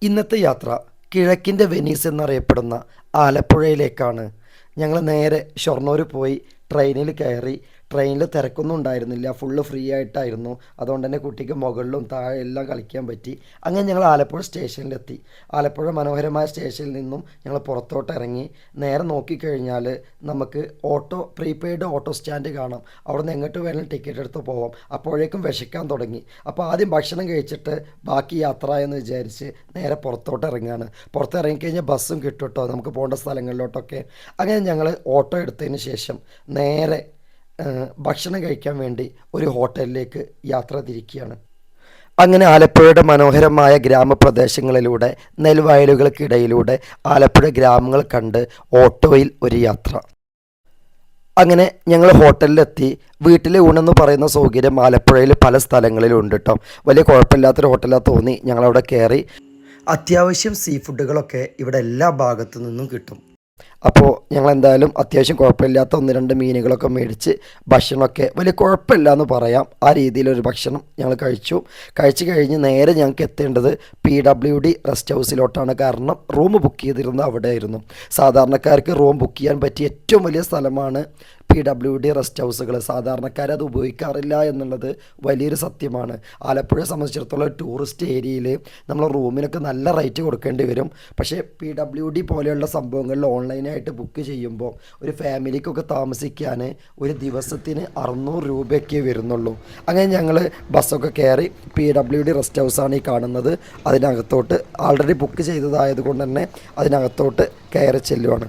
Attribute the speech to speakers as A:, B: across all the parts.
A: ഇന്നത്തെ യാത്ര കിഴക്കിൻ്റെ വെനീസ് എന്നറിയപ്പെടുന്ന ആലപ്പുഴയിലേക്കാണ്. ഞങ്ങൾ നേരെ ഷൊർണൂർ പോയി ട്രെയിനിൽ കയറി. ട്രെയിനിൽ തിരക്കൊന്നും ഉണ്ടായിരുന്നില്ല, ഫുള്ള് ഫ്രീ ആയിട്ടായിരുന്നു. അതുകൊണ്ട് തന്നെ കുട്ടിക്ക് മുകളിലും താഴെ എല്ലാം കളിക്കാൻ പറ്റി. അങ്ങനെ ഞങ്ങൾ ആലപ്പുഴ സ്റ്റേഷനിലെത്തി. ആലപ്പുഴ മനോഹരമായ സ്റ്റേഷനിൽ നിന്നും ഞങ്ങൾ പുറത്തോട്ട് ഇറങ്ങി. നേരെ നോക്കിക്കഴിഞ്ഞാൽ നമുക്ക് പ്രീപെയ്ഡ് ഓട്ടോ സ്റ്റാൻഡ് കാണാം. അവിടെ നിന്ന് എങ്ങോട്ട് വേണമെങ്കിലും ടിക്കറ്റ് എടുത്ത് പോവാം. അപ്പോഴേക്കും വിശക്കാൻ തുടങ്ങി. അപ്പോൾ ആദ്യം ഭക്ഷണം കഴിച്ചിട്ട് ബാക്കി യാത്ര എന്ന് വിചാരിച്ച് നേരെ പുറത്തോട്ട് ഇറങ്ങുകയാണ്. പുറത്തിറങ്ങിക്കഴിഞ്ഞാൽ ബസ്സും കിട്ടും കേട്ടോ, നമുക്ക് പോകേണ്ട സ്ഥലങ്ങളിലോട്ടൊക്കെ. അങ്ങനെ ഞങ്ങൾ ഓട്ടോ എടുത്തതിന് ശേഷം നേരെ ഭക്ഷണം കഴിക്കാൻ വേണ്ടി ഒരു ഹോട്ടലിലേക്ക് യാത്ര തിരിക്കുകയാണ്. അങ്ങനെ ആലപ്പുഴയുടെ മനോഹരമായ ഗ്രാമപ്രദേശങ്ങളിലൂടെ നെൽവയലുകൾക്കിടയിലൂടെ ആലപ്പുഴ ഗ്രാമങ്ങൾ കണ്ട് ഓട്ടോയിൽ ഒരു യാത്ര. അങ്ങനെ ഞങ്ങൾ ഹോട്ടലിലെത്തി. വീട്ടിലെ ഊണെന്ന് പറയുന്ന സൗകര്യം ആലപ്പുഴയിൽ പല സ്ഥലങ്ങളിലും ഉണ്ട് കേട്ടോ. വലിയ കുഴപ്പമില്ലാത്തൊരു ഹോട്ടലാ തോന്നി. ഞങ്ങളവിടെ കയറി. അത്യാവശ്യം സീ ഫുഡുകളൊക്കെ ഇവിടെ എല്ലാ ഭാഗത്തു നിന്നും കിട്ടും. അപ്പോൾ ഞങ്ങൾ എന്തായാലും അത്യാവശ്യം കുഴപ്പമില്ലാത്ത 1-2 മീനുകളൊക്കെ മേടിച്ച് ഭക്ഷണമൊക്കെ വലിയ കുഴപ്പമില്ല എന്ന് പറയാം, ആ രീതിയിലൊരു ഭക്ഷണം ഞങ്ങൾ കഴിച്ചു കഴിഞ്ഞ് നേരെ ഞങ്ങൾക്ക് എത്തേണ്ടത് PWD റെസ്റ്റ് ഹൗസിലോട്ടാണ്. കാരണം റൂം ബുക്ക് ചെയ്തിരുന്നത് അവിടെ ആയിരുന്നു. സാധാരണക്കാർക്ക് റൂം ബുക്ക് ചെയ്യാൻ പറ്റിയ ഏറ്റവും വലിയ സ്ഥലമാണ് PWD റെസ്റ്റ് ഹൗസുകൾ. സാധാരണക്കാരത് ഉപയോഗിക്കാറില്ല എന്നുള്ളത് വലിയൊരു സത്യമാണ്. ആലപ്പുഴയെ സംബന്ധിച്ചിടത്തോളം ടൂറിസ്റ്റ് ഏരിയയിൽ നമ്മൾ റൂമിനൊക്കെ നല്ല റേറ്റ് കൊടുക്കേണ്ടി വരും. പക്ഷേ PWD പോലെയുള്ള സംഭവങ്ങളിൽ ഓൺലൈനായിട്ട് ബുക്ക് ചെയ്യുമ്പോൾ ഒരു ഫാമിലിക്കൊക്കെ താമസിക്കാൻ ഒരു ദിവസത്തിന് 600 രൂപയൊക്കെ വരുന്നുള്ളൂ. അങ്ങനെ ഞങ്ങൾ ബസ്സൊക്കെ കയറി PWD റെസ്റ്റ് ഹൗസാണ് ഈ കാണുന്നത്. അതിനകത്തോട്ട് ആൾറെഡി ബുക്ക് ചെയ്തതായതുകൊണ്ട് തന്നെ അതിനകത്തോട്ട് കയറി ചെല്ലുവാണ്.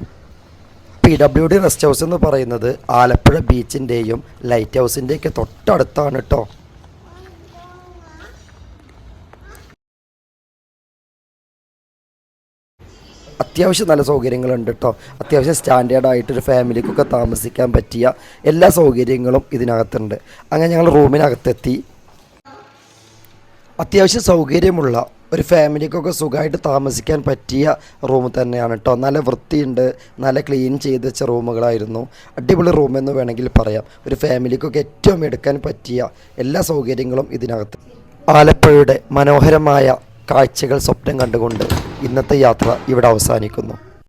A: PWD റെസ്റ്റ് ഹൗസ് എന്ന് പറയുന്നത് ആലപ്പുഴ ബീച്ചിൻ്റെയും ലൈറ്റ് ഹൗസിൻ്റെയൊക്കെ തൊട്ടടുത്താണ് കേട്ടോ. അത്യാവശ്യം നല്ല സൗകര്യങ്ങളുണ്ട് കേട്ടോ. അത്യാവശ്യം സ്റ്റാൻഡേർഡായിട്ടൊരു ഫാമിലിക്കൊക്കെ താമസിക്കാൻ പറ്റിയ എല്ലാ സൗകര്യങ്ങളും ഇതിനകത്തുണ്ട്. അങ്ങനെ ഞങ്ങൾ റൂമിനകത്തെത്തി. അത്യാവശ്യം സൗകര്യമുള്ള ഒരു ഫാമിലിക്കൊക്കെ സുഖമായിട്ട് താമസിക്കാൻ പറ്റിയ റൂം തന്നെയാണ് കേട്ടോ. നല്ല വൃത്തിയുണ്ട്, നല്ല ക്ലീൻ ചെയ്ത് വെച്ച റൂമുകളായിരുന്നു. അടിപൊളി റൂമെന്ന് വേണമെങ്കിൽ പറയാം. ഒരു ഫാമിലിക്കൊക്കെ ഏറ്റവും എടുക്കാൻ പറ്റിയ എല്ലാ സൗകര്യങ്ങളും ഇതിനകത്ത്. ആലപ്പുഴയുടെ മനോഹരമായ കാഴ്ചകൾ സ്വപ്നം കണ്ടുകൊണ്ട് ഇന്നത്തെ യാത്ര ഇവിടെ അവസാനിക്കുന്നു.